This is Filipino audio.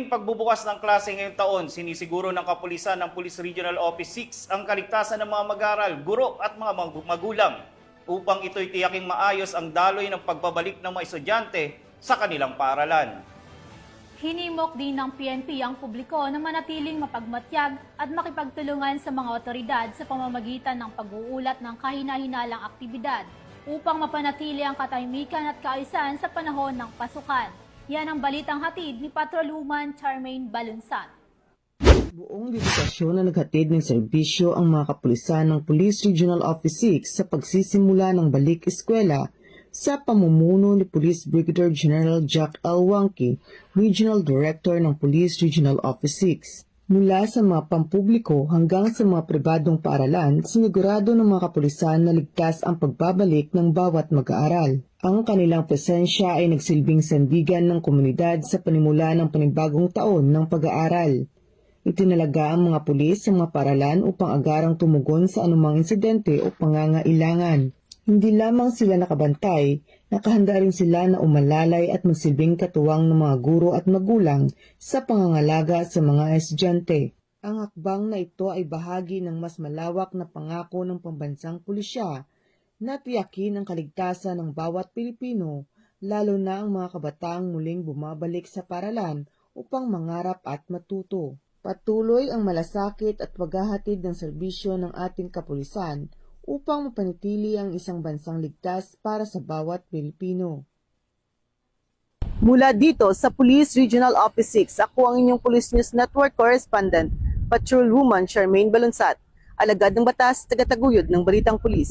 tuwing pagbubukas ng klase ngayong taon, sinisiguro ng kapulisan ng Police Regional Office 6 ang kaligtasan ng mga mag-aaral, guro at mga magulang upang ito'y tiyaking maayos ang daloy ng pagbabalik ng mga estudyante sa kanilang paaralan. Hinimok din ng PNP ang publiko na manatiling mapagmatyag at makipagtulungan sa mga otoridad sa pamamagitan ng pag-uulat ng kahina-hinalang aktibidad upang mapanatili ang katahimikan at kaayusan sa panahon ng pasukan. Yan ang balitang hatid ni Patrolwoman Charmaine Balunsan. Buong dedikasyon na naghatid ng serbisyo ang mga kapulisan ng Police Regional Office 6 sa pagsisimula ng balik eskwela sa pamumuno ni Police Brigadier General Jack L. Wangki, Regional Director ng Police Regional Office 6. Mula sa mga pampubliko hanggang sa mga pribadong paaralan, sinigurado ng mga kapulisan na ligtas ang pagbabalik ng bawat mag-aaral. Ang kanilang presensya ay nagsilbing sandigan ng komunidad sa panimula ng panibagong taon ng pag-aaral. Itinalaga ang mga pulis sa mga paaralan upang agarang tumugon sa anumang insidente o pangangailangan. Hindi lamang sila nakabantay, nakahanda rin sila na umalalay at magsilbing katuwang ng mga guro at magulang sa pangangalaga sa mga estudyante. Ang hakbang na ito ay bahagi ng mas malawak na pangako ng pambansang pulisya na tiyakin ang kaligtasan ng bawat Pilipino, lalo na ang mga kabataang muling bumabalik sa paaralan upang mangarap at matuto. Patuloy ang malasakit at paghahatid ng serbisyo ng ating kapulisan upang mapanatili ang isang bansang ligtas para sa bawat Pilipino. Mula dito sa Police Regional Office 6, ako ang inyong Police News Network Correspondent, Patrolwoman Charmaine Balunsat, alagad ng batas, tagataguyod ng Balitang Pulis.